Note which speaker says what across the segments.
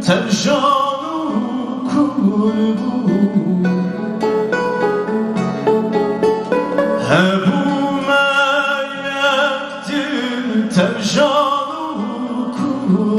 Speaker 1: tevşanu kurbu Hebu meyektir tevşanu kurbu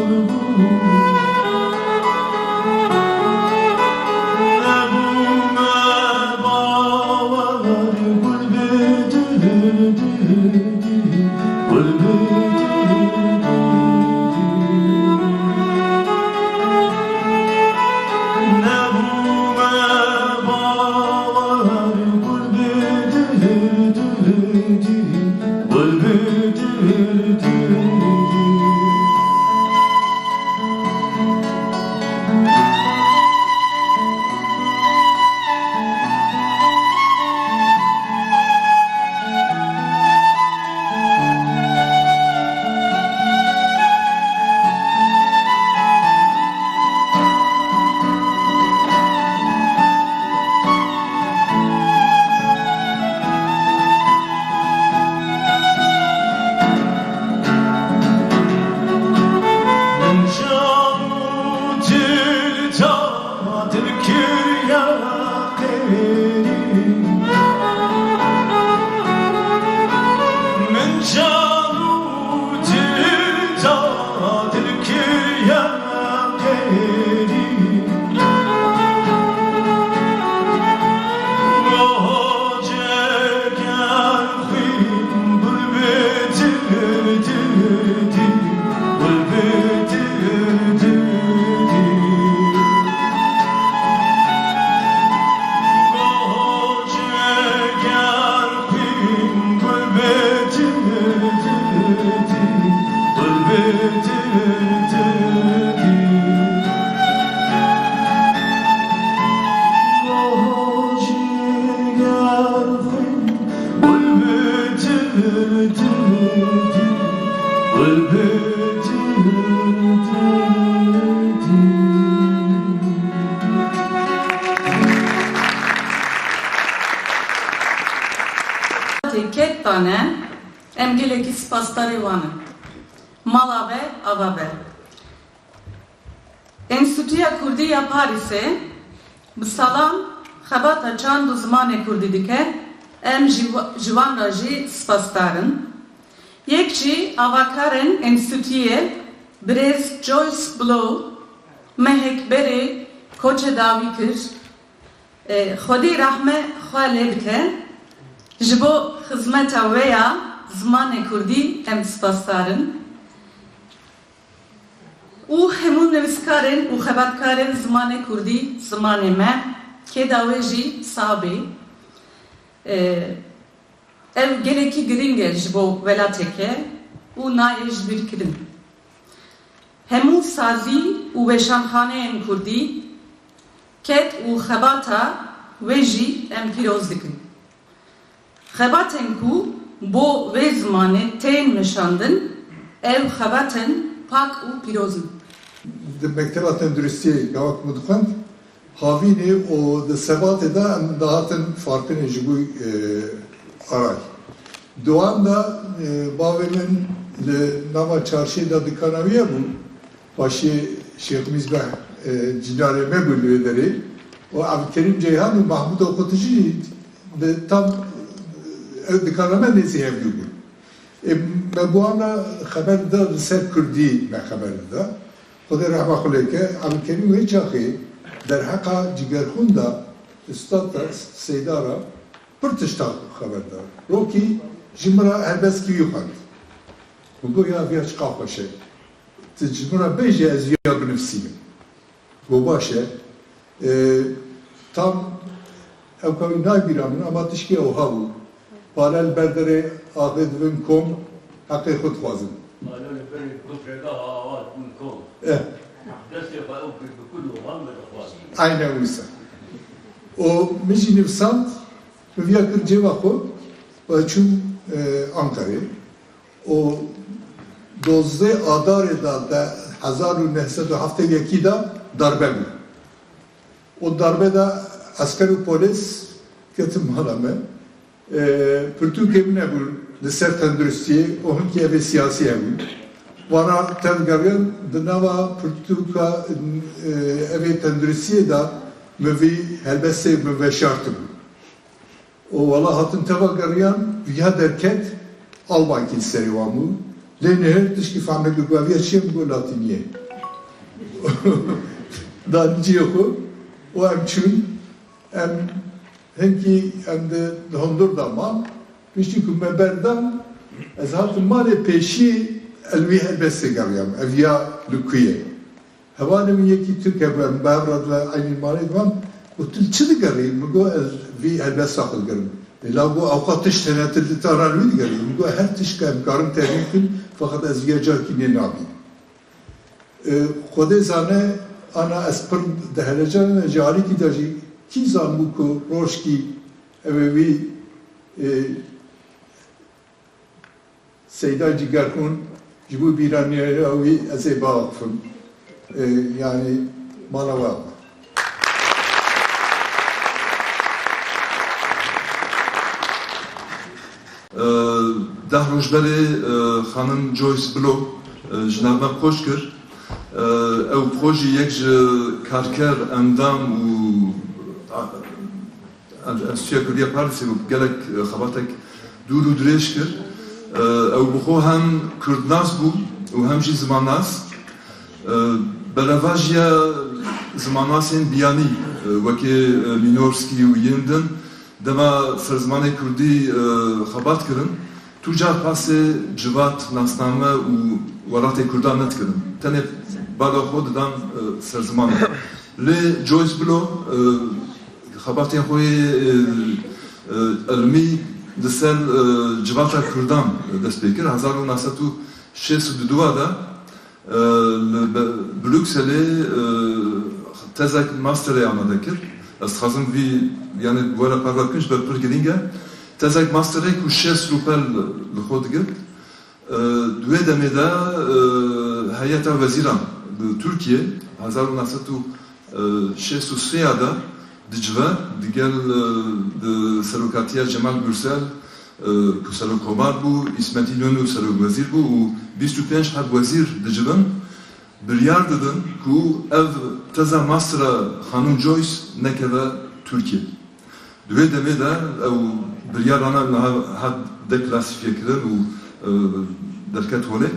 Speaker 2: Ket tane emgeleki spastarı vanı mala ve avabe Enstitüya Kurdiya Paris'e bu salam xebata çand uzmanê Kurdî dike em jiwan ra jî spasdarin. Yek jî avakarên enstitûyê Birêz Joyce Blow mehek berê koçê dawî kir Xwedî rahme xwe lê bike ji bo xizmeta wê ya zimanê Kurdî em spasdarin. û hemû nivîskarên û xebatkarên zimanê Kurdî zimanê me kêda wê jî sabê ev gelekî giring e ji bo welateke û nayê ji bîr kirin. Hemû sazî û weşanxaneyên Kurdî ket û xebata wê jî em pîroz dikin. Xebatên ku bo wê zimanê tên nişandin ev xebatên pak û pîrozin.
Speaker 3: Di mekteba tenduristiyê gavak me dixwend havînê û di sebatê de em dihatin farkînê ji bo aray. Duan da bavê min li nava çarşî da dikanaviye bû başê Şêx Mîzbeh cinarê me bû li wê derê û Abdülkerim Ceyhan û Mahmud Oxuti jî tam ev dikana me nêzî hevdû bûn. Me bu ana xeber da li ser Kurdî me xeber da Xwedê rehma xwe lêke Abdülkerim wê çaxê derheqa cigerxûn da Üstad Seydara pir tişta xeber da. Rokî ji min re helbestî wî xwend. Got ya vêya çiqa xweş e. Tu ji min re bêje ez ya binivîsînim. Got baş e. Tam ew kevî nabîra min ama tişkî ew hebû. Paralel berderê avê dibin kom heqê xwe dixwazin. Aynen wisa. O min jî nivîsand viya kir cêva xwe ve çûm Ankara'ya. O 12 Adarê da de 1971 da darbe bû. O darbe da asker û polis ketin mala me. Pirtûkê min hebûn li ser tenduristiyê û hinkî evê siyasî hebûn. وانا تنقرن دنوا پرتوکا اوی تندرسیه دا موی هلبسه موی شرطم و والله hatın teva قريان ويها دركت Alman kilisleri var mı? Lehner dışki familya güvenliği çim bu Latiniye. Daha yok o emçün henki hem de hondur damam pişti kumberdan az hatın mali peşi elvi helbese gariyam evya lukiye. Havanım yeki Türk evren bavrad ve aynı mali var. O tilçili gariyim mego elvi helbese akıl gariyim. La bu avukat iştenetli tararlı gariyim mego her tişkem karım tehlikün fakat az yacar ki ne nabi. Kode zane ana espr dehlecan jari ki daji ki zanbu ko roşki evevi Seyda Cigarkun jibu biraniye avi azeba akfım yani manava.
Speaker 4: ده روزبری خانم جویس بلو جناب خوشگر او پروژه یک کارکر اندام و انستیتوی کردی پارسی و گلک خبرتک دور و دریش کرد او بخو هم کردناس بود و همچی زماناس بلواجیا زماناسین بیانی وکی مینورسکی و یندن دما سرزمان کردی خبرت کردن تو جا پاس جوات ناسنامه و ورات کردان نت کردن تنه بالا خود دام سرزمان لی جویس بلو خبرتین خوی علمی دسل جوات کردان دست بکر 1962 دا بروکسلی تزک ماستری آماده کرد از خازم وی یعنی وارا پارلاکنش بر پرگرینگه تزک ماستری کو 6 روپل لخود گرد دوی دمیده هیئت وزیران Türkiye 1963 da dicve digel serokatiya Cemal Gürsel ku serokkomar bu İsmet İnönü serokvezir bu u 25 had vezir dicven biryar dedin ku ev teza mastra Hanım Joyce nekeve Türkiye. Dve deme de ev biryar ana had deklasifiye kirin u derket hole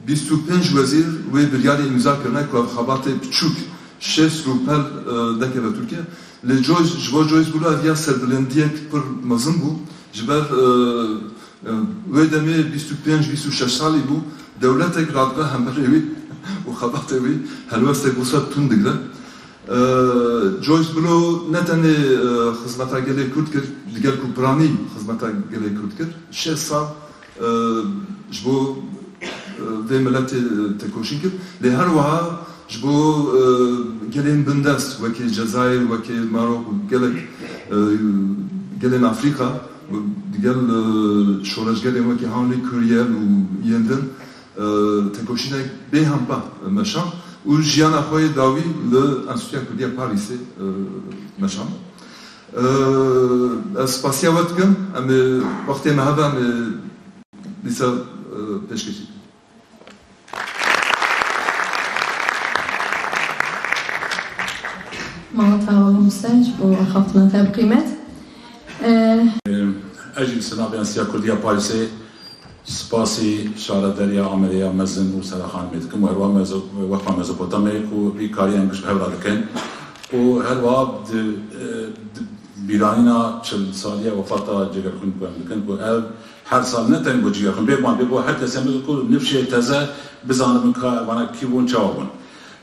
Speaker 4: 25 vezir ve biryari imza kirne ku xabatê piçûk 6 rûpel dekeve Türkiye. Lê ji bo Joyce bûla eviya serbilendiyek pir mezin bû ji ber wê demê 25-26 salî bû dewletek radbe hemberê wî û xebatê wî helwestek wisa tund digre. Joyce Blo ne tenê xizmeta gelê Kurd kir digel ku piranî xizmeta gelê Kurd kir 6 sal ji bo ve milletê tekoşîn kir lê her wiha ji bo gelên bindest wekî Cezayir wekî Marok û gelên Afrika digel şoreşgelên wekî Hawlê Kuryel û Yendin tekoşînek bêhempa meşan û jiyana xwe dawî li Enstitûya Kurdiya Parîsê meşan. Ez spasiya we dikim em ê wextê me hebe em ê dîsa pêşketî.
Speaker 5: مالتها ومساج وأخذنا تاب قيمات.
Speaker 6: أجل سنابي أنسيا كردية باريسي سباسي شارع دريا عملية مزن وسرخان ميدكم وهروا وقفا ميزوبوتامي وبيكاري أنجش هورا لكن وهروا بيرانينا چل سالية وفاتا جگر كن بهم لكن هر سال نتن بو جگر كن بيبان بيبو هر تسمي كل نفشي تزا بزان من وانا كيبون چاوبون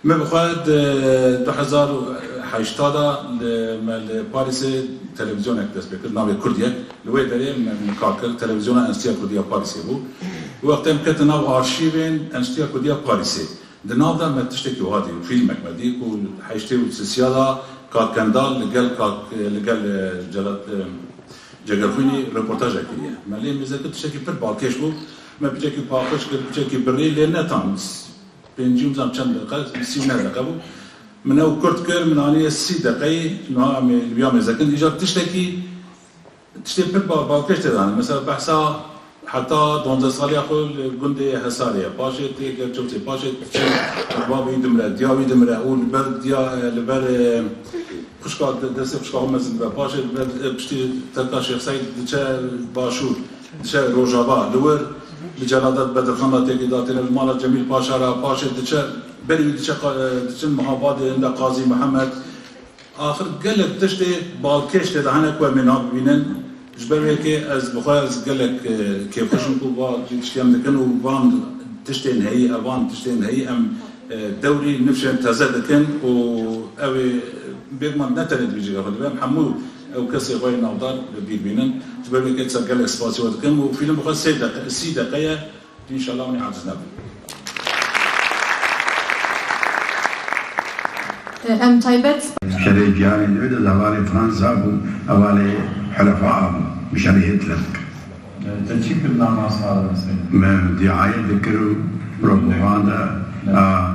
Speaker 6: ما بخواد 2080 مال باريس تلفزيون اكتس بكر ناوي كرديه لوي دري مكاكل تلفزيون انستيا كرديه باريس بو وقت كنت ناو ارشيفين انستيا كرديه باريس دناو دا ما تشتكي وهادي فيلمك مديك وحيشتي وسياده كاكندال لقال جلات جاكرفوني ريبورتاج اكيد مالي مزاك تشتكي بير باكيش بو ما بيجيكي باكيش بيجيكي بري لنا تامس بنجيم زام چند دقيقه 30 دقيقه بو من او كرت كير من عليه 6 دقائق نوع اليوم اذا كنت اجا تشتكي بير باكيش تدان مثلا بحثا حتى دونزه سالي أقول جندي حسارية باشت شفتي باشت بابي دمرة ديابي دمرة والبلد ديا البلد خشكا درس خشكا هم زين باشت بشتي تلقى شيخ سعيد دشا باشور دشا روجابا لور بجلادات بدر خان تقيدات المال جميل باشا را باشت دشا بري دشا محافظ عند قاضي محمد آخر قلك دشتي بالكش تدهنا كوا مناب بينن جبري كي از بخاز قالك كيف خشن كوبا تشتيم دكن وبان تشتين هي ابان تشتين هي ام دوري نفشن تزدكن و اوي بيغمان نترد بيجي غفل محمود او كسي غير نوضار بيبينن جبري كي تسجل اسباسي ودكن وفيلم بخاز سيدة قيا ان شاء الله وني عجزنا
Speaker 5: ام تايبت
Speaker 7: شريك يعني نعود الأوالي فرنسا أوالي حلفاء بشري هتلر
Speaker 8: تشكل نام صار
Speaker 7: من دعاية ذكر بروباغندا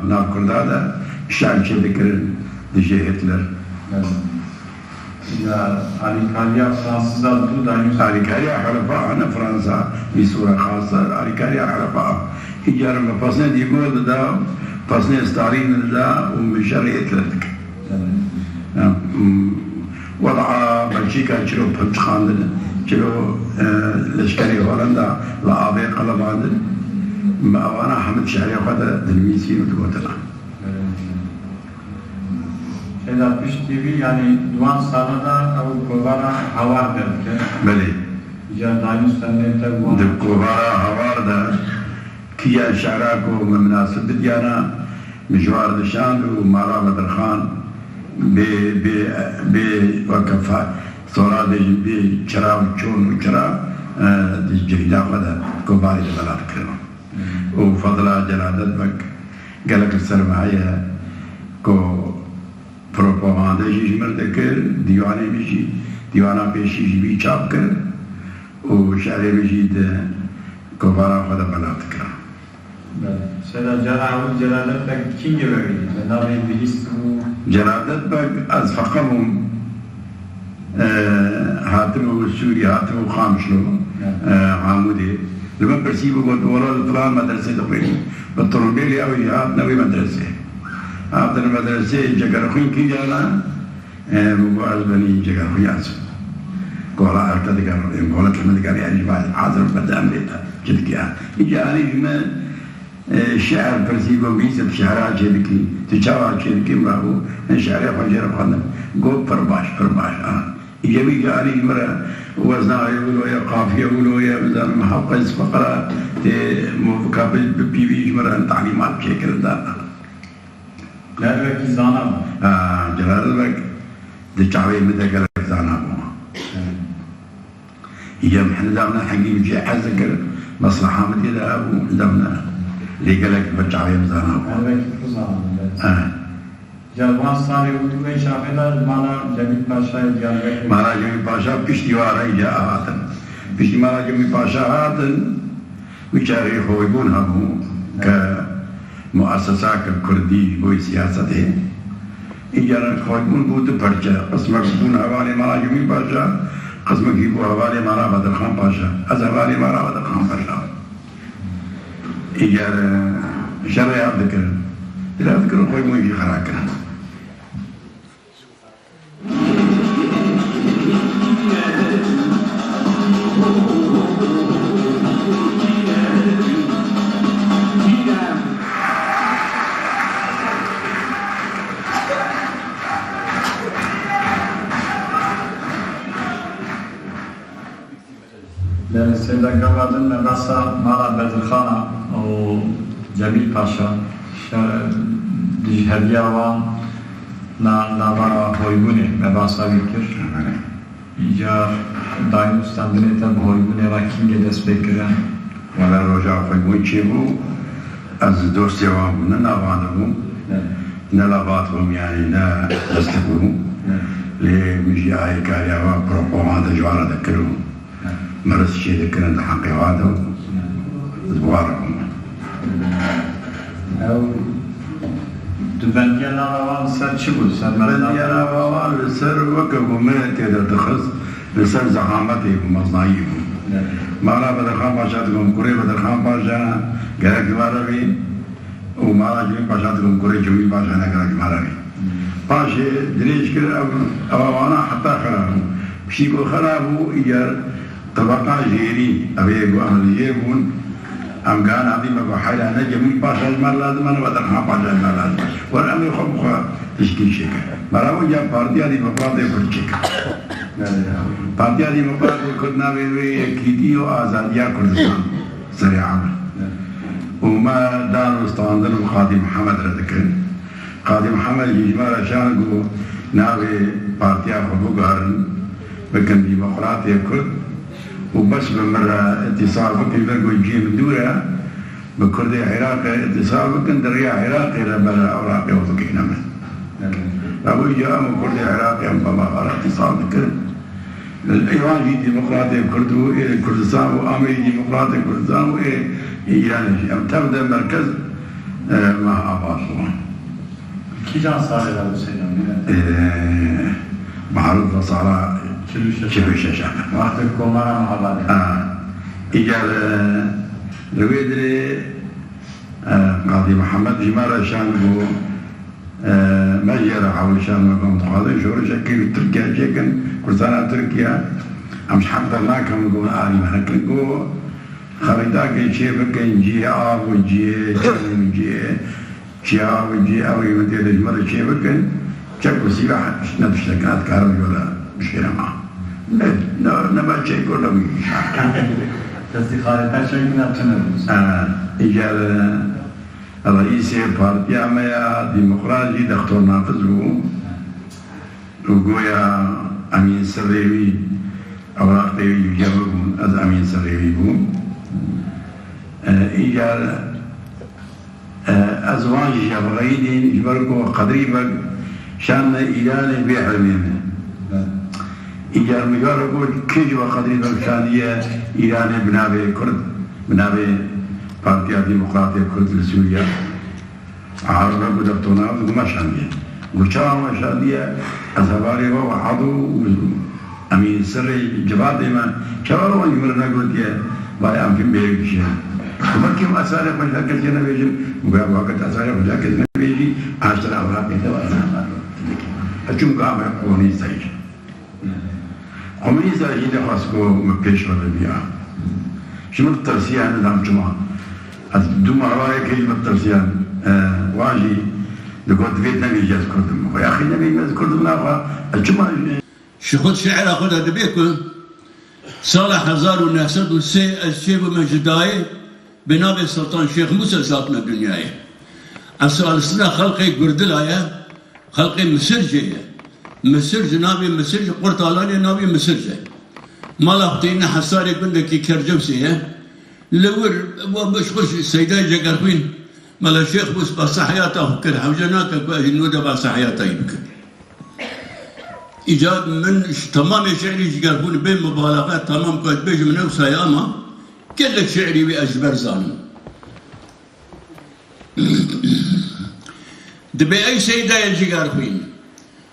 Speaker 7: نار كردادا الشعب شو ذكر دجي هتلر
Speaker 8: يا أريكاليا فرنسا دو دايمس
Speaker 7: أريكاليا حلفاء أنا فرنسا بصورة خاصة أريكاليا حلفاء إجارة مفصلة يقول ده فصلين ستالين ده ومن شري هتلر وضع بلجيكا شلو بلجخان شلو لشكري هولندا لا أبي قلب عندنا ما وانا حمد شهري وقت دلميسين وتقولنا
Speaker 8: شيء بيش تبي يعني دوان سالة أو كوبارا هوار ده
Speaker 7: بلي
Speaker 8: جا دايمس تنين تبغى
Speaker 7: دكوبارا هوار ده كيا شعراكو مناسب ديانا مجوار دشان ومارا بدرخان بوقفها صورة بشرا وشون وشرا جريدة خدا كوباري دبلات كرنا وفضلا جلادت بك قالك السرمعية كو بروباغندا جيش مردكر ديواني بيجي ديوانا بيشي جيبي چاپ كر وشعري بيجي كوبارا خدا بلات كرنا
Speaker 8: سيدا جلالة جلالتك كين جبري نامي بيستو
Speaker 7: جلالتك از فقمهم هاتمو سوري هاتمو خامشلو عامودي لما برسيبو قلت والله فلان مدرسة تقريبا بالطرمبيلي أو هات نوي مدرسة هاتنا مدرسة جاكرخين كي جانا مبعز بني جاكرخين ياسو قولا ارتدقر قولا كلمة يعني بعد حاضر بدأ أمريكا جدك إجاني بما الشعر برسيبو بيسب شعرات جدكي تشاور جدكي معه شعري فجر بخدم قول فرباش يجي جاني مرة وزنا يقولوا يا قافية يقولوا يا مثلا محقق فقرة مقابل بيبي مرة تعليمات بشكل ده
Speaker 8: جلالك زانا
Speaker 7: جلالك دشاوي متى زانا يجي محنا دامنا حقيقي جي حزكر مصلحة مدينة أبو دامنا اللي قالك بتشاوي مزانا
Speaker 8: جلالك زانا جلوان صاري ودوي شافنا مانا جميل باشا جلالك
Speaker 7: مانا جميل باشا بشتوارا جاء هاتن بشتي مانا جميل باشا هاتن ويشاري خويبون همو كمؤسسة كردي بوي سياسته إجارة خويبون بوت برجا قسمك بون هوالي مانا جميل باشا قسمك يبو هوالي مانا بدر خان باشا از هوالي مانا بدر خان باشا إجارة شرعي ذكر لا ذكر خويبون يجي خراكنا
Speaker 8: لأن سيدا قبادن ناسا مالا بدرخانا و جميل باشا ديج هديا وان نابارا هويبوني مباسا بكر إيجار دايم استندنيتا بهويبوني راكينجي دست بكرن
Speaker 7: ولا رجع خويبون چيبو از دوستي وابونا نابانبون نلاباتهم يعني نا دستبون لمجي آي كاريا وبروبوغندا جوانا ذكرون مرس شيء ذكرن حقي وادو زوارهم
Speaker 8: أو دبنديانا وان سر چبو سر
Speaker 7: دبنديانا وان سر وكبو مهتي دا تخص لسر زحامتي ومصنعيهم مالا بدرخان باشا تقوم كوري بدرخان باشا قرق ماروي ومالا جميل باشا تقوم كوري جميل باشا قرق ماروي باشا دريش كده أوانا حتى خرابو بشيكو خرابو إيجار طبقة جيري أبيقو أمل جيبون أم كان عظيم أبو حيلا جميل باشا المال لازم أنا بدرخان باشا المال لازم والأمر خبخة تشكيل شيكا مراو جاب بارديا دي مقاطع كل شيكا بارديا دي مقاطع كلنا بيوي كيتيو آزاديا كردستان سريعا وما دارو استاندر قاضي محمد ردكن قاضي محمد يجمع شانقو ناوي بارديا خبو قارن بكن ديمقراطية كرد وبس بمرة اتصال بكن برقو يجي من دورة بكردي عراقي اتصال بكن دريا عراقي لبرا أوراقي وفكينا من أبو جاء من كرد عراقي أم بما على اتصال بكر الإيران جي ديمقراطية كردو إلى كردستان وأمري ديمقراطية كردستان وإلى إيران أم تبدأ مركز مع أباصوان
Speaker 8: كي جان صار هذا الشيء؟
Speaker 7: معروف صار شلو شاشة
Speaker 8: وقت الكومارا مع بعض
Speaker 7: إيجار رويدري قاضي محمد جمال شانقو مجرى حول شان مقام تقاضي شوري شكل تركيا شكل كردستان تركيا أمش حتى ناكم نقول آلي مهنكو خريطاك شيبكن جي آب وجي شن جي شياب وجي أوي مدير جمال شيبكن شكل سلاح نفس لكنات كهربي ولا مشكلة معه نبات شيء كله
Speaker 8: استخارة شيء من أبتنبوس
Speaker 7: إيجار رئيس بارتي عميا ديمقراطي دكتور نافذ وقويا أمين سريوي أوراق تيوي يجربون از أمين سريوي بون إيجار أزواج جبريدين جبركو قدريبك شان إيران بيحرمين إيجار مجاركو كيجوا قدريبك شانية إيران بنابي كرد بنابي بارتي ديمقراطية كرد لسوريا عارضة بدبتونا وما شانية وشاما شانية أزهباري وعضو أمين سري جبادي ما شوارو يمرنا قلت يا باي أمكن بيك شيء ومركم أسارة مشاكل جنا بيجي وقع وقت أسارة مشاكل جنا بيجي عشرة أوراق يتوازن أشوف قام قومي سايج قومي سايج ده خاصكو مبيش ولا بيا شنو الترسيان نظام جماعة دوم رأيك كلمة الترسيان واجي لقد فيتنا بيجاز كردم يا أخي نبي ما كردم نافع الجماعة
Speaker 9: شخص شعر أخذ هذا بيكون صالح 1903 الشيخ مجداي بنابي السلطان شيخ موسى ساتنا الدنيا أسأل سنة خلقي قردلايا خلقي مسرجية مسرج نابي مسرج قرطالاني نابي مسرجة ما لقينا حساري قلنا كي كرجوسي لور ومشخش السيداء جاكرفين مالا الشيخ بس بصحياته كل حوجناك النودة بصحياته يمكن إيجاد من تمام شعري يقربون بين مبالغات تمام قد بيجي من أوسى أما كل شعري بأجبر زان دبي أي سيدة يجي قربين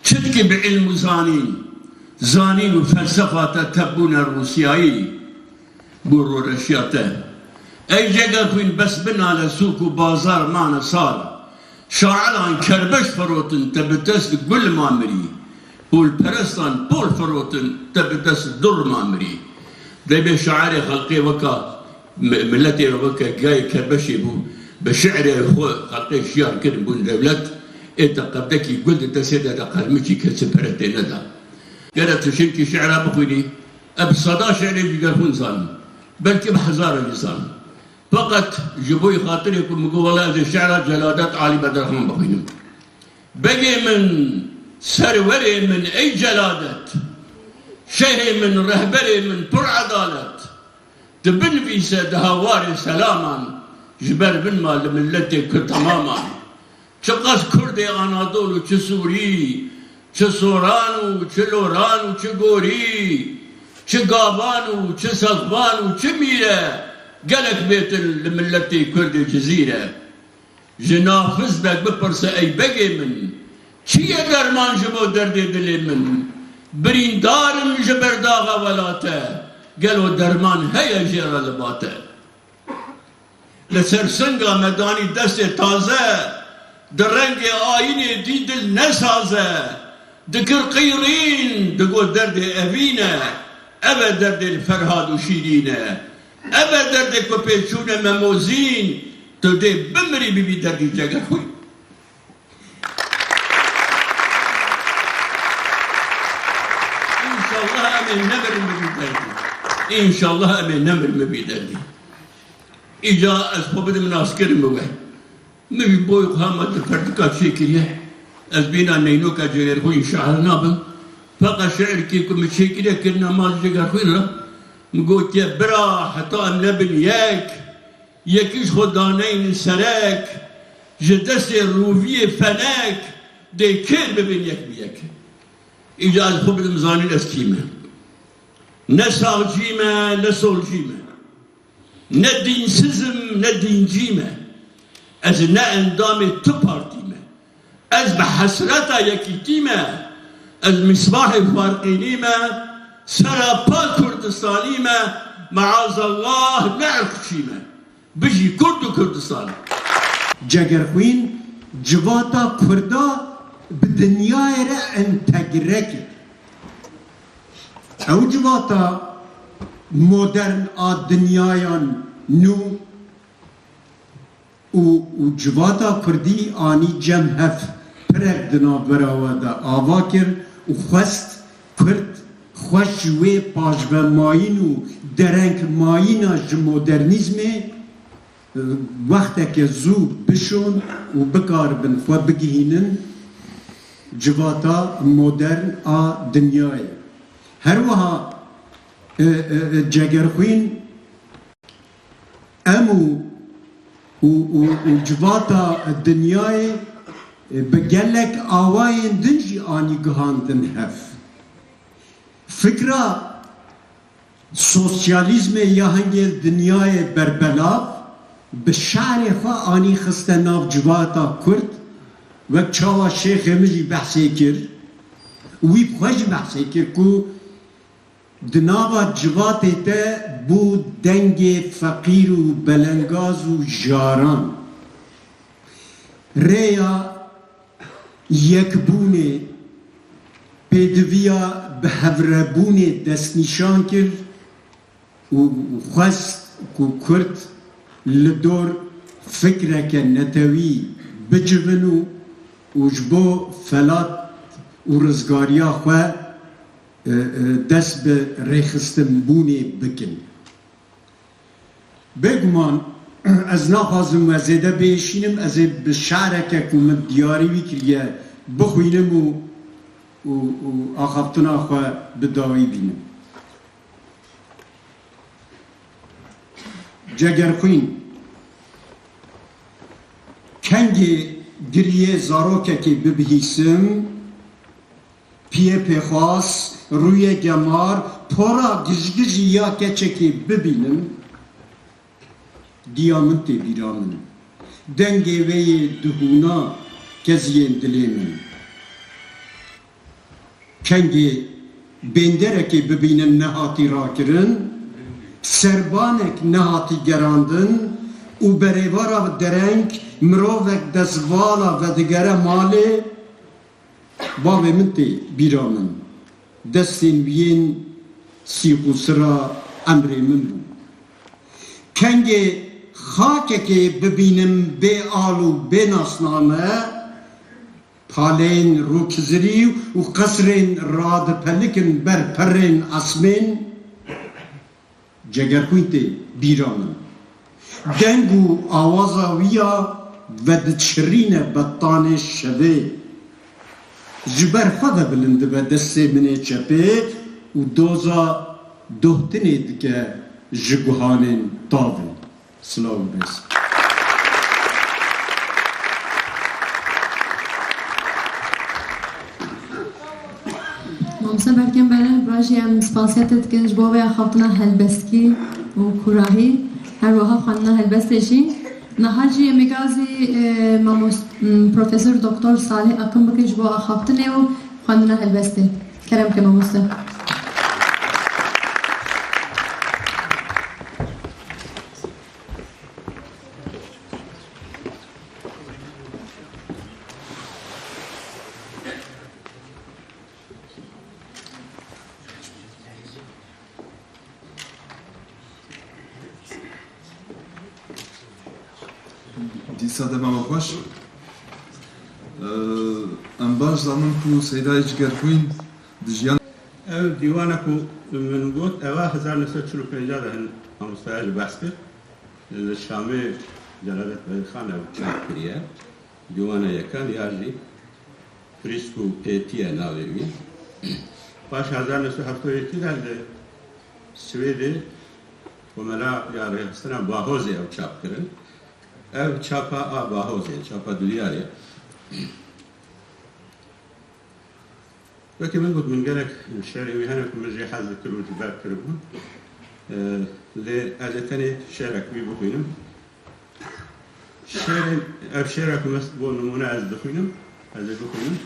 Speaker 9: شتك بعلم زانين وفلسفة تبون الروسياي برو رشياته أي جاقربين بس بنا على سوق وبازار معنا صار شاعر عن كربش فروتن تبتس كل ما مري بول برستان بول فروتن تبدس در مامري دبي شعري خلقي وكا ملتي وكا جاي كبشي بو بشعري خو خلقي شيار كده بون دولت انت قبدكي قلت تسيدا قلمشي كسبرتي ندا قالت تشنكي شعرها بخوني ابصدا شعري بيقرفون زان بلكي بحزار لسان فقط جبوي خاطري يكون مقولة هذه الشعر جلادات علي بدر الرحمن بخوني بقي من سروري من أي جلادة شهي من رهبري من بر عدالة تبن في دهواري سلاما جبر بن مال ملتي تماما شقاس كردي أناضول وشسوري شسوران وشلوران وشغوري شقابان وشسغبان وشميرة قالك بيت الملتي كردي جزيرة جنافز بك ببرس أي بقي من چیه درمان جبو درد دل من بریندارم جبر داغا ولاته قالوا درمان هيا جيرا لباته لسر سنگا مداني دست تازه درنگ آين دي دل نسازه دكر قيرين دقو درد أبينا أبا درد الفرهاد وشيرينا أبا درد كوبيشونا مموزين تودي بمري ببي دردي جاقر خوي إن شاء الله أمين نمر مبي دردي إن شاء الله أمين نمر مبي دردي إجا أسباب من عسكر موه مبي بوي قامة الفردكات شكريه أزبينا نينوكا جغير خوين شعر نابن فقط شعر كيكو مشيكريه كرنا مال جغير خوين لا مقوت يا برا حتى النبن ياك يكيش خدانين سراك جدس الروفية فناك دي كير ببين يك بيك إجاز خوب المزاني الأسكيمة نسال جيمة نسول جيمة ندين سزم ندين جيمة از نا اندام تو پارتیمه از به حسرتا یکیتیمه از مصباح فارقینیمه سراپا کردستانیمه معاذ الله نعرفشیمه بجی کرد و کردستان
Speaker 10: جگرخوین جواتا کردا به دنیای را انتگره کرد او جواتا مدرن آ دنیایان نو و جواتا کردی آنی جم هف پرک دنا براودا آوا کرد و خواست کرد خوش وی پاجبه ماین و درنگ مایینا مدرنیزمه وقت که زو بشون و بکار بن خوا بگهینن جواتا مدرن آ دنیای هر وها جگرخوین امو و جواتا دنیای بگلک آواین دنجی آنی گهاندن هف فکره سوسیالیزم یا هنگی دنیای بربلاف به شعر خواه آنی خسته ناف جواتا کرد وقت چاوا شیخ مجی بحثی کرد وی بخوش بحثی کرد که دناوا جواتی ته بو دنگ فقیر و بلنگاز و جاران ریا یک بونه پیدویا به هوربونه دست نشان کرد و خواست که کرد لدور فکره که نتوی بجونو و جبو فلات و رزگاریا خواه دست به ریخستن بونه بکن بگمان از نخوازم و زیده بیشینم از به شعره که کمت دیاری وی کریه بخوینم و آخفتنا خواه بداوی بینم جگرخوین کنگی گریه زاروکه که ببهیسم پیه پیخواست روی گمار پورا گزگزی یا کچه که ببینم دیامنت بیرامن دنگی وی دهونا کزین دلیمن کنگی بندره که ببینم نهاتی را کرن سربانک نهاتی گراندن و بریوارا درنگ مروفک دزوالا و دگره مالی باوی منتی بیرامن دستین وین سیخو سرا امری من بود کنگی خاکه که ببینم به آلو به ناسنامه پالین روکزری و قصرین راد پلکن بر پرین اسمین جگرخوینتی بیرامن دنگو آوازاویا و دچرین بطان شبه جبر خدا بلنده به دست منه چپه و دوزا دوهتنه دکه جگوهانین تاوه سلام بیس
Speaker 5: مامسا برکن برای براجی هم سپاسیتت که جبابه خواهتنا هلبسکی و کوراهی هر وها خواهتنا هلبستشی نهاجی میگازی پروفسور دکتر صالح اکم بکش با خواهتنه و خواهتنا هلبسته کرم که مامسا
Speaker 4: دیسا دما خوش ام باش زمان کو سیدای جگر خوین دجیان
Speaker 11: دیوانه کو من گفت اوا 1945 هن مستعد بحث کرد شامه جلالت خانه چاپ کریه دیوانه یکان یاجی فریسکو پیتیه ناویوی باش 1971 در سویده و ملا یاره هستن باهوزه او چاپ کردن او چاپا باهوزه چاپا دولیاره وكي من قلت من قالك الشارع ويهانا كل مجي حاز كل تباب كربون لأجتني شارع كبير بخينم شارع كمس بون نمونا از دخينم از دخينم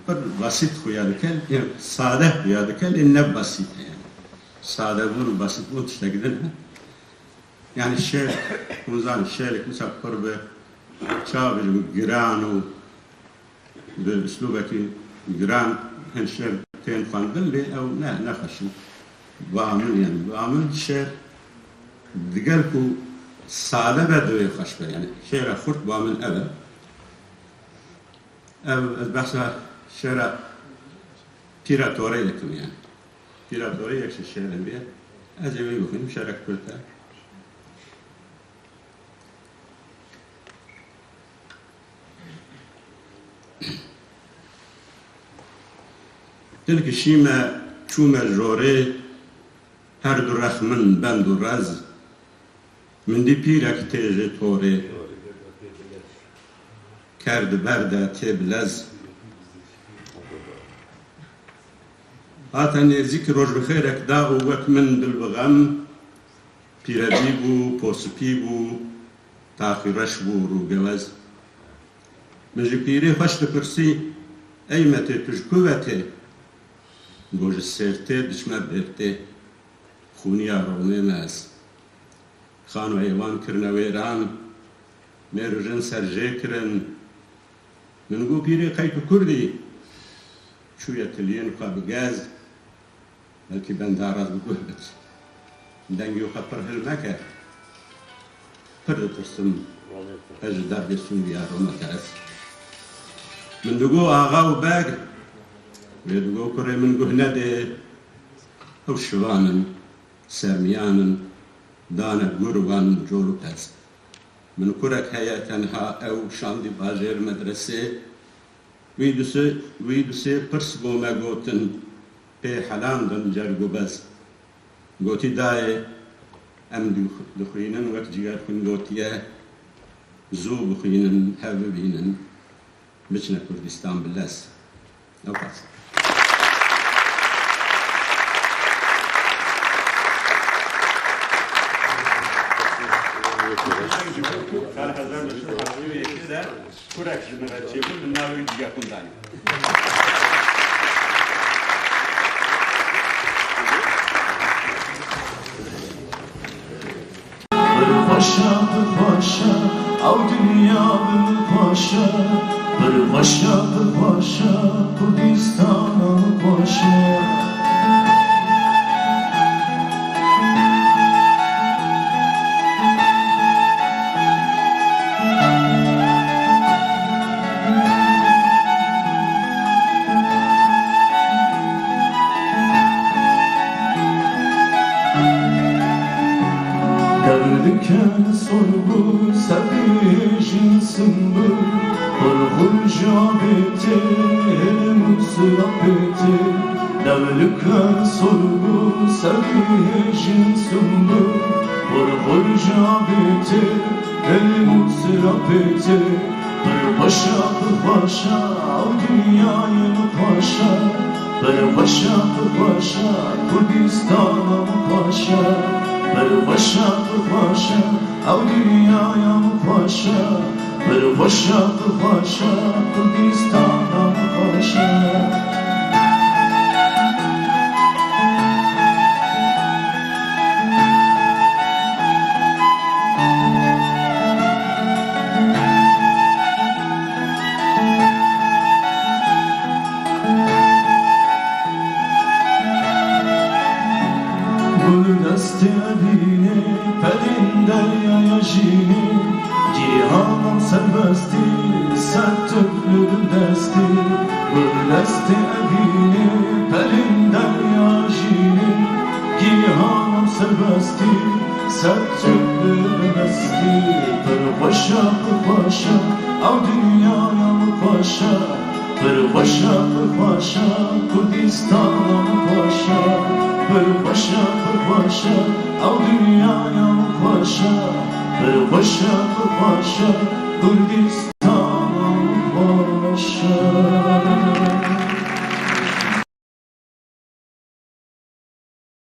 Speaker 11: قد بسيط خويا دكال يعني سادة خويا دكال إنه بسيط يعني سادة بون بسيط بون تشتغلن يعني الشارع منزان الشارع كمسا قربه شابل جرانو بأسلوبك جران هنشر تين فاندل لي أو لا نخشي بعمل يعني بعمل شير دقلكو سادة بدوي خشبة يعني شير خرط بعمل أبد أو بحث شير بيراتوري لكم يعني بيراتوري يكش الشير بيه أزوي بخيم شارك كلتا تلك الشيمة شومة الجوري هر دو رخمن بند و رز من دي بيرك تيجي توري كرد برده تبلز هاتن ذكر روج بخيرك دا وك من بالبغم بيربي بو بوسبي بو تاخي رش بو رو جواز من جي بيري خشت كرسي اي متى تجكوته گوش سرته دشمن برته خونیا رومه ماس خانو ایوان کرنه ویران میروژن سرجه کرن من گو پیری قیتو کردی شویه تلین خواب گاز بلکه بنداراز بگوهد دنگیو خبر هلمکه پرد ترسم اج درد سونیا رومه تاس من دگو آغا و باگ ويدقو كوري من قهنده أو شوانن ساميانن دانا قروان جولو تاس من كورك هيا تنها أو شاندي باجير مدرسة ويدوسي برس بوما قوتن بي حلان دن جارقو بس قوتي داي أم دخينن وقت جيار خن قوتيه زو بخينن حبيبينن مجنا كردستان باللاس أو قاس كان هذا المشروع حقيقي كده كورك جمرة شيء من ناوي جا كنداني
Speaker 1: بالخشا بالخشا أو دنيا بالخشا بالخشا بالخشا كردستان بالخشا كان صلبو سبيجين سنبو والغل جابتي المسرقتي دول كان صلبو سبيجين سنبو والغل جابتي المسرقتي بالخشا بالخشا ودنيا الخشا بالخشا بالخشا كردستان الخشا بالخشا بالخشا أو دنيا يا مخشا بالخشا بالخشا كردستان الخشا دست ادینه پدین دریای جینه جیهان سربستی بردست ابینه پلندن یاجینه گیهانم سربستی سر جبه بستی پر خوشا پر خوشا او دنیایم خوشا پر خوشا پر خوشا کردستانم خوشا پر خوشا پر خوشا او دنیایم خوشا پر خوشا پر خوشا کردستانم خوشا